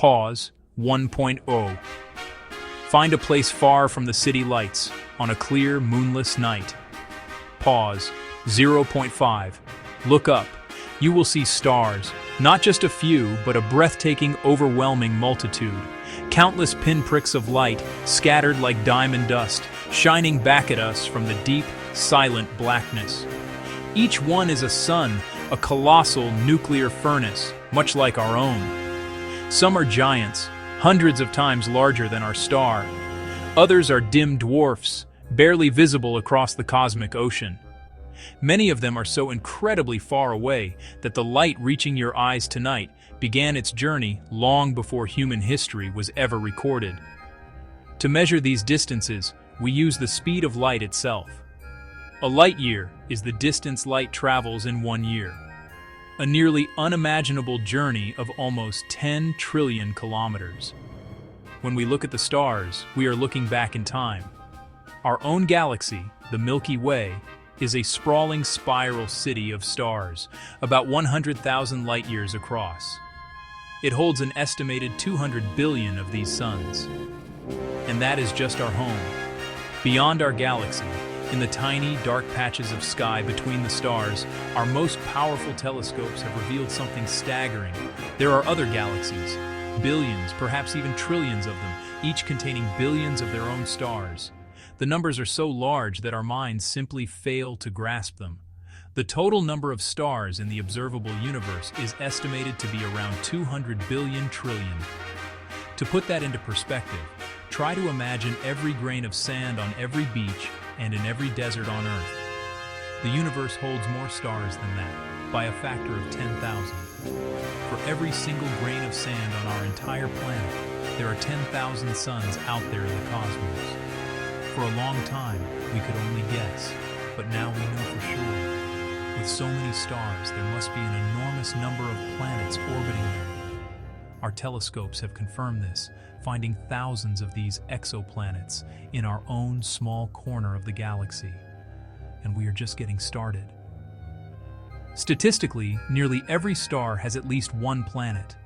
Pause 1.0. Find a place far from the city lights on a clear, moonless night. Pause 0.5. Look up. You will see stars, not just a few, but a breathtaking, overwhelming multitude. Countless pinpricks of light, scattered like diamond dust, shining back at us from the deep, silent blackness. Each one is a sun, a colossal nuclear furnace, much like our own. Some are giants, hundreds of times larger than our star. Others are dim dwarfs, barely visible across the cosmic ocean. Many of them are so incredibly far away that the light reaching your eyes tonight began its journey long before human history was ever recorded. To measure these distances, we use the speed of light itself. A light year is the distance light travels in 1 year. A nearly unimaginable journey of almost 10 trillion kilometers. When we look at the stars, we are looking back in time. Our own galaxy, the Milky Way, is a sprawling spiral city of stars, about 100,000 light-years across. It holds an estimated 200 billion of these suns. And that is just our home. Beyond our galaxy, in the tiny, dark patches of sky between the stars, our most powerful telescopes have revealed something staggering. There are other galaxies, billions, perhaps even trillions of them, each containing billions of their own stars. The numbers are so large that our minds simply fail to grasp them. The total number of stars in the observable universe is estimated to be around 200 billion trillion. To put that into perspective, try to imagine every grain of sand on every beach and in every desert on Earth. The universe holds more stars than that, by a factor of 10,000. For every single grain of sand on our entire planet, there are 10,000 suns out there in the cosmos. For a long time, we could only guess, but now we know for sure. With so many stars, there must be an enormous number of planets orbiting them. Our telescopes have confirmed this, finding thousands of these exoplanets in our own small corner of the galaxy. And we are just getting started. Statistically, nearly every star has at least one planet.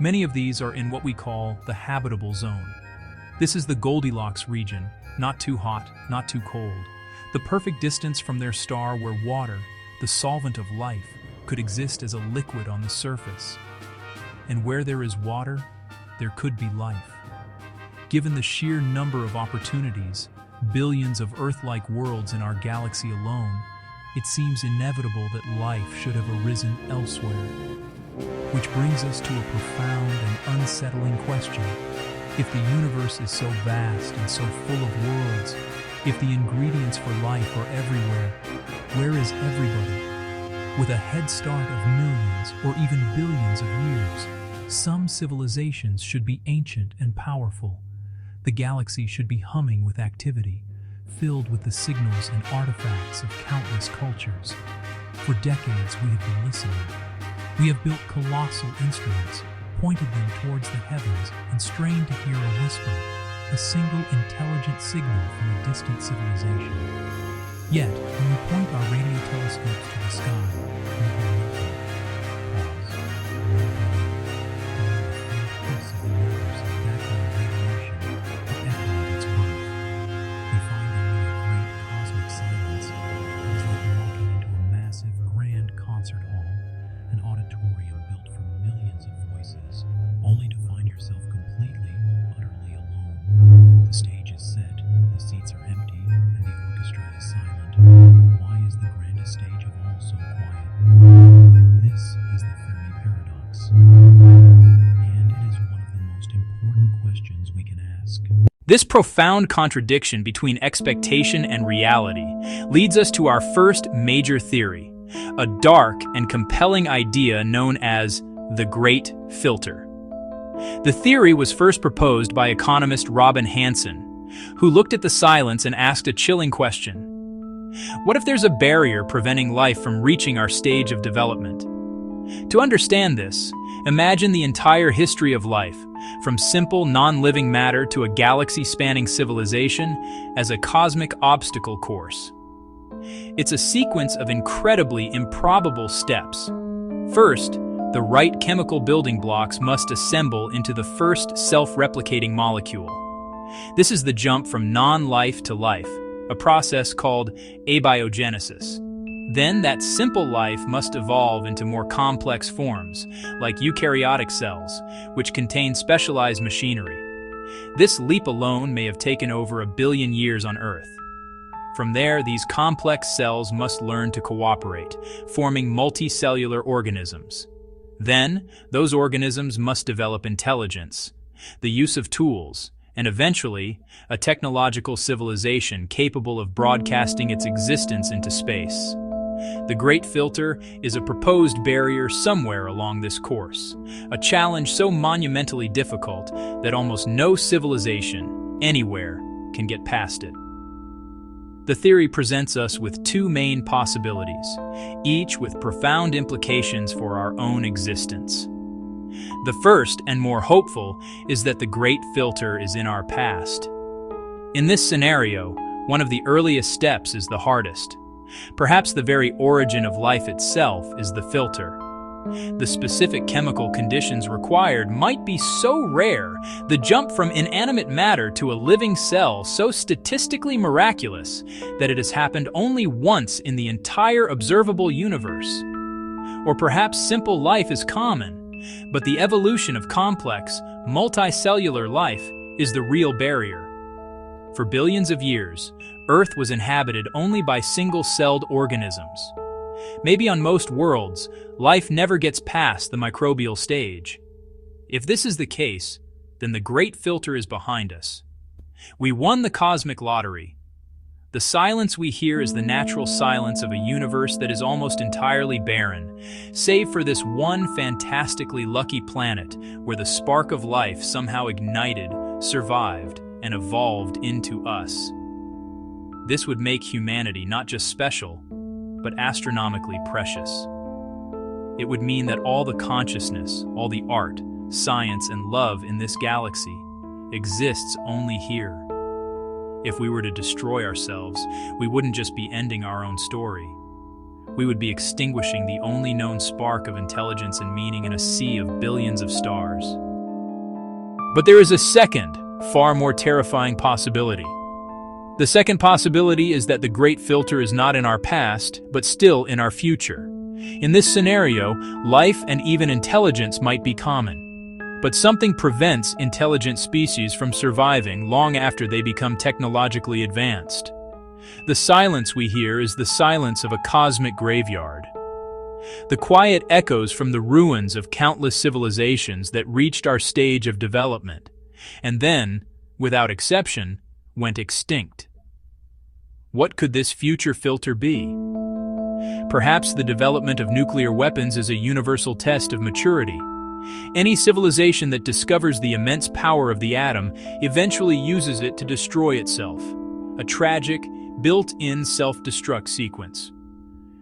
Many of these are in what we call the habitable zone. This is the Goldilocks region, not too hot, not too cold. The perfect distance from their star where water, the solvent of life, could exist as a liquid on the surface. And where there is water, there could be life. Given the sheer number of opportunities, billions of Earth-like worlds in our galaxy alone, it seems inevitable that life should have arisen elsewhere. Which brings us to a profound and unsettling question. If the universe is so vast and so full of worlds, if the ingredients for life are everywhere, where is everybody? With a head start of millions or even billions of years, some civilizations should be ancient and powerful. The galaxy should be humming with activity, filled with the signals and artifacts of countless cultures. For decades we have been listening. We have built colossal instruments, pointed them towards the heavens, and strained to hear a whisper, a single intelligent signal from a distant civilization. Yet, when we point our radio telescopes to the sky, we hear nothing. Pause. The peace of the universe and background radiation to echo its birth. We find only a great cosmic silence. It is like walking into a massive, grand concert hall, an auditorium built for millions of voices, only to find yourself completely, utterly alone. The stage is set, the seats are empty, and the orchestra is silent. Why is the grandest stage of all so quiet? This is the Fermi Paradox, and it is one of the most important questions we can ask. This profound contradiction between expectation and reality leads us to our first major theory, a dark and compelling idea known as the Great Filter. The theory was first proposed by economist Robin Hanson, who looked at the silence and asked a chilling question. What if there's a barrier preventing life from reaching our stage of development? To understand this, imagine the entire history of life, from simple non-living matter to a galaxy-spanning civilization, as a cosmic obstacle course. It's a sequence of incredibly improbable steps. First, the right chemical building blocks must assemble into the first self-replicating molecule. This is the jump from non-life to life, a process called abiogenesis. Then that simple life must evolve into more complex forms, like eukaryotic cells, which contain specialized machinery. This leap alone may have taken over 1 billion years on Earth. From there, these complex cells must learn to cooperate, forming multicellular organisms. Then, those organisms must develop intelligence, the use of tools, and eventually, a technological civilization capable of broadcasting its existence into space. The Great Filter is a proposed barrier somewhere along this course, a challenge so monumentally difficult that almost no civilization, anywhere, can get past it. The theory presents us with two main possibilities, each with profound implications for our own existence. The first, and more hopeful, is that the Great Filter is in our past. In this scenario, one of the earliest steps is the hardest. Perhaps the very origin of life itself is the filter. The specific chemical conditions required might be so rare, the jump from inanimate matter to a living cell so statistically miraculous that it has happened only once in the entire observable universe. Or perhaps simple life is common, but the evolution of complex, multicellular life is the real barrier. For billions of years, Earth was inhabited only by single-celled organisms. Maybe on most worlds, life never gets past the microbial stage. If this is the case, then the Great Filter is behind us. We won the cosmic lottery. The silence we hear is the natural silence of a universe that is almost entirely barren, save for this one fantastically lucky planet where the spark of life somehow ignited, survived, and evolved into us. This would make humanity not just special, but astronomically precious. It would mean that all the consciousness, all the art, science, and love in this galaxy exists only here. If we were to destroy ourselves, we wouldn't just be ending our own story. We would be extinguishing the only known spark of intelligence and meaning in a sea of billions of stars. But there is a second, far more terrifying possibility. The second possibility is that the Great Filter is not in our past, but still in our future. In this scenario, life and even intelligence might be common. But something prevents intelligent species from surviving long after they become technologically advanced. The silence we hear is the silence of a cosmic graveyard. The quiet echoes from the ruins of countless civilizations that reached our stage of development, and then, without exception, went extinct. What could this future filter be? Perhaps the development of nuclear weapons is a universal test of maturity. Any civilization that discovers the immense power of the atom eventually uses it to destroy itself, a tragic, built-in self-destruct sequence.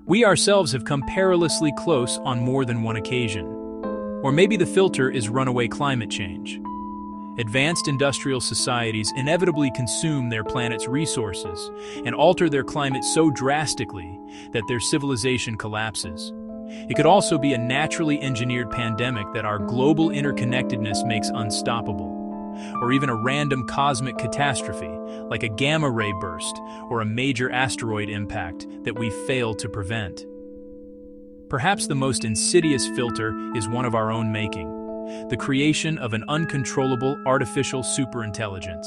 We ourselves have come perilously close on more than one occasion. Or maybe the filter is runaway climate change. Advanced industrial societies inevitably consume their planet's resources and alter their climate so drastically that their civilization collapses. It could also be a naturally engineered pandemic that our global interconnectedness makes unstoppable, or even a random cosmic catastrophe like a gamma ray burst or a major asteroid impact that we fail to prevent. Perhaps the most insidious filter is one of our own making. The creation of an uncontrollable artificial superintelligence.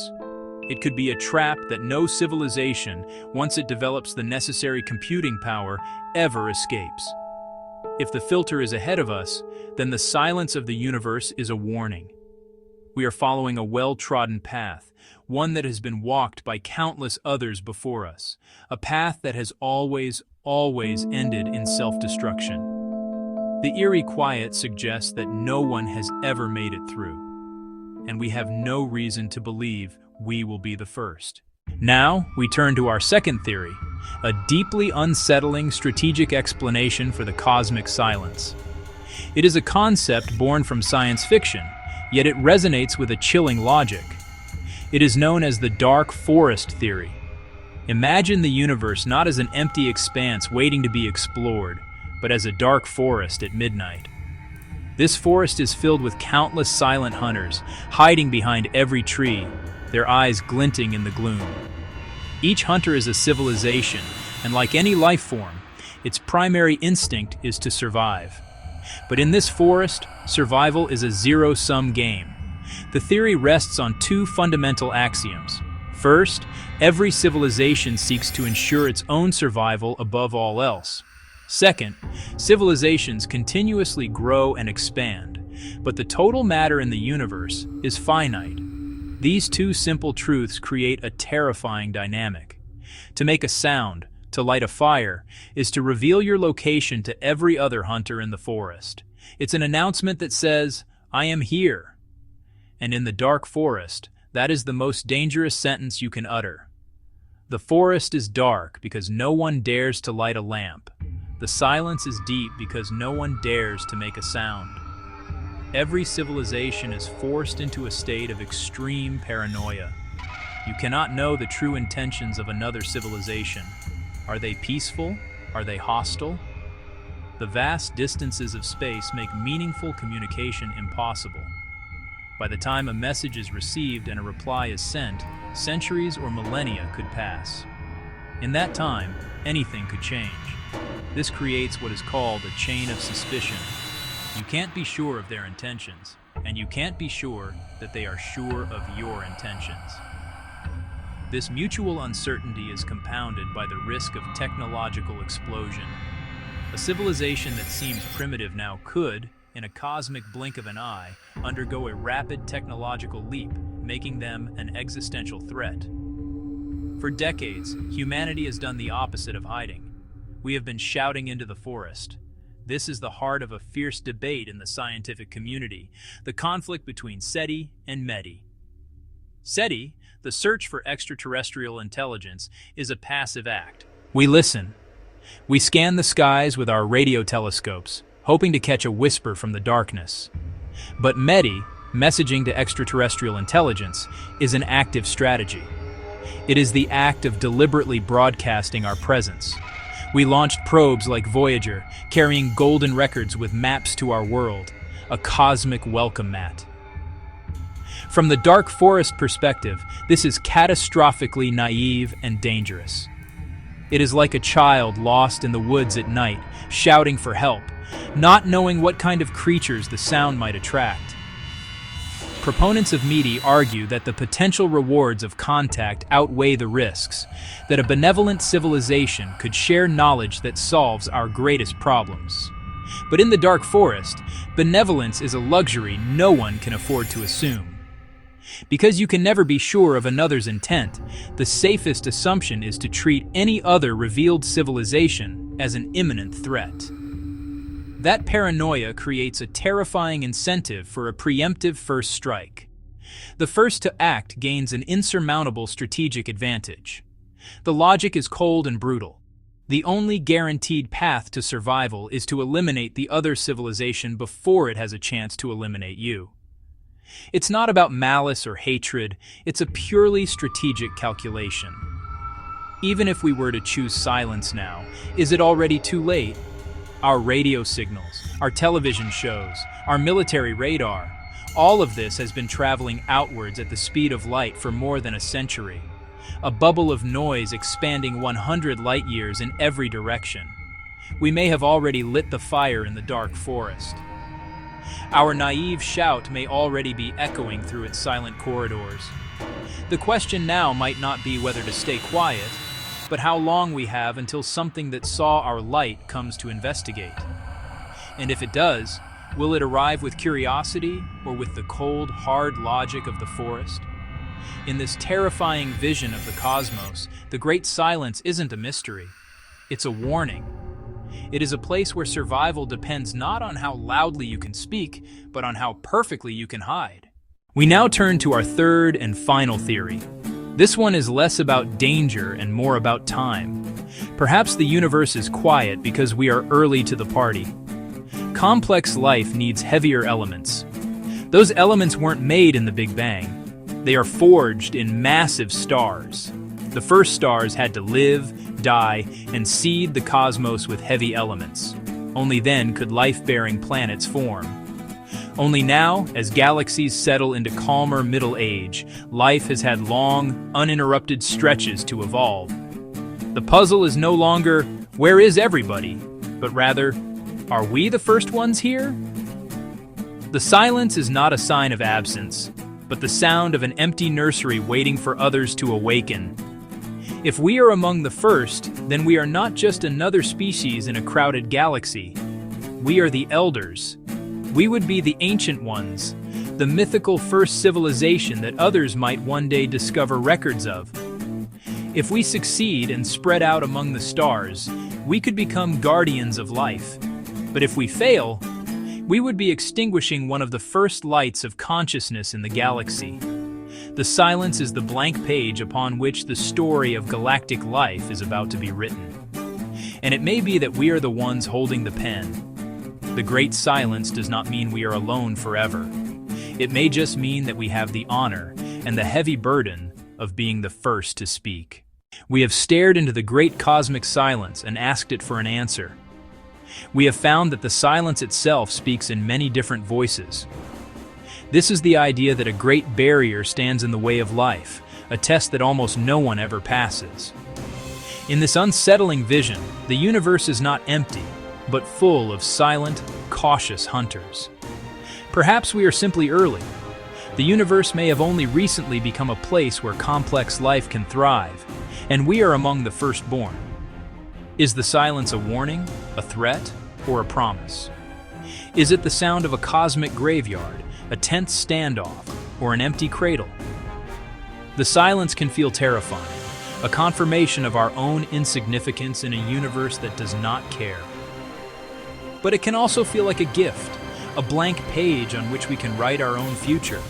It could be a trap that no civilization, once it develops the necessary computing power, ever escapes. If the filter is ahead of us, then the silence of the universe is a warning. We are following a well-trodden path, one that has been walked by countless others before us, a path that has always ended in self-destruction. The eerie quiet suggests that no one has ever made it through, and we have no reason to believe we will be the first. Now, we turn to our second theory, a deeply unsettling strategic explanation for the cosmic silence. It is a concept born from science fiction, yet it resonates with a chilling logic. It is known as the dark forest theory. Imagine the universe not as an empty expanse waiting to be explored, but as a dark forest at midnight. This forest is filled with countless silent hunters, hiding behind every tree, their eyes glinting in the gloom. Each hunter is a civilization, and like any life form, its primary instinct is to survive. But in this forest, survival is a zero-sum game. The theory rests on two fundamental axioms. First, every civilization seeks to ensure its own survival above all else. Second, civilizations continuously grow and expand, but the total matter in the universe is finite. These two simple truths create a terrifying dynamic. To make a sound, to light a fire, is to reveal your location to every other hunter in the forest. It's an announcement that says, "I am here." And in the dark forest, that is the most dangerous sentence you can utter. The forest is dark because no one dares to light a lamp. The silence is deep because no one dares to make a sound. Every civilization is forced into a state of extreme paranoia. You cannot know the true intentions of another civilization. Are they peaceful? Are they hostile? The vast distances of space make meaningful communication impossible. By the time a message is received and a reply is sent, centuries or millennia could pass. In that time, anything could change. This creates what is called a chain of suspicion. You can't be sure of their intentions, and you can't be sure that they are sure of your intentions. This mutual uncertainty is compounded by the risk of technological explosion. A civilization that seems primitive now could, in a cosmic blink of an eye, undergo a rapid technological leap, making them an existential threat. For decades, humanity has done the opposite of hiding. We have been shouting into the forest. This is the heart of a fierce debate in the scientific community, the conflict between SETI and METI. SETI, the search for extraterrestrial intelligence, is a passive act. We listen. We scan the skies with our radio telescopes, hoping to catch a whisper from the darkness. But METI, messaging to extraterrestrial intelligence, is an active strategy. It is the act of deliberately broadcasting our presence. We launched probes like Voyager, carrying golden records with maps to our world, a cosmic welcome mat. From the dark forest perspective, this is catastrophically naive and dangerous. It is like a child lost in the woods at night, shouting for help, not knowing what kind of creatures the sound might attract. Proponents of METI argue that the potential rewards of contact outweigh the risks, that a benevolent civilization could share knowledge that solves our greatest problems. But in the dark forest, benevolence is a luxury no one can afford to assume. Because you can never be sure of another's intent, the safest assumption is to treat any other revealed civilization as an imminent threat. That paranoia creates a terrifying incentive for a preemptive first strike. The first to act gains an insurmountable strategic advantage. The logic is cold and brutal. The only guaranteed path to survival is to eliminate the other civilization before it has a chance to eliminate you. It's not about malice or hatred, it's a purely strategic calculation. Even if we were to choose silence now, is it already too late? Our radio signals, our television shows, our military radar, all of this has been traveling outwards at the speed of light for more than a century. A bubble of noise expanding 100 light years in every direction. We may have already lit the fire in the dark forest. Our naive shout may already be echoing through its silent corridors. The question now might not be whether to stay quiet, but how long we have until something that saw our light comes to investigate. And if it does, will it arrive with curiosity or with the cold, hard logic of the forest? In this terrifying vision of the cosmos, the great silence isn't a mystery. It's a warning. It is a place where survival depends not on how loudly you can speak, but on how perfectly you can hide. We now turn to our third and final theory. This one is less about danger and more about time. Perhaps the universe is quiet because we are early to the party. Complex life needs heavier elements. Those elements weren't made in the Big Bang. They are forged in massive stars. The first stars had to live, die, and seed the cosmos with heavy elements. Only then could life-bearing planets form. Only now, as galaxies settle into calmer middle age, life has had long, uninterrupted stretches to evolve. The puzzle is no longer, where is everybody? But rather, are we the first ones here? The silence is not a sign of absence, but the sound of an empty nursery waiting for others to awaken. If we are among the first, then we are not just another species in a crowded galaxy. We are the elders. We would be the ancient ones, the mythical first civilization that others might one day discover records of. If we succeed and spread out among the stars, we could become guardians of life. But if we fail, we would be extinguishing one of the first lights of consciousness in the galaxy. The silence is the blank page upon which the story of galactic life is about to be written. And it may be that we are the ones holding the pen. The great silence does not mean we are alone forever. It may just mean that we have the honor and the heavy burden of being the first to speak. We have stared into the great cosmic silence and asked it for an answer. We have found that the silence itself speaks in many different voices. This is the idea that a great barrier stands in the way of life, a test that almost no one ever passes. In this unsettling vision, the universe is not empty, but full of silent, cautious hunters. Perhaps we are simply early. The universe may have only recently become a place where complex life can thrive, and we are among the firstborn. Is the silence a warning, a threat, or a promise? Is it the sound of a cosmic graveyard, a tense standoff, or an empty cradle? The silence can feel terrifying, a confirmation of our own insignificance in a universe that does not care. But it can also feel like a gift, a blank page on which we can write our own future.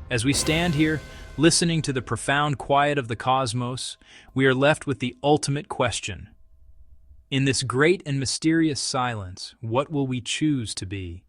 As we stand here, listening to the profound quiet of the cosmos, we are left with the ultimate question. In this great and mysterious silence, what will we choose to be?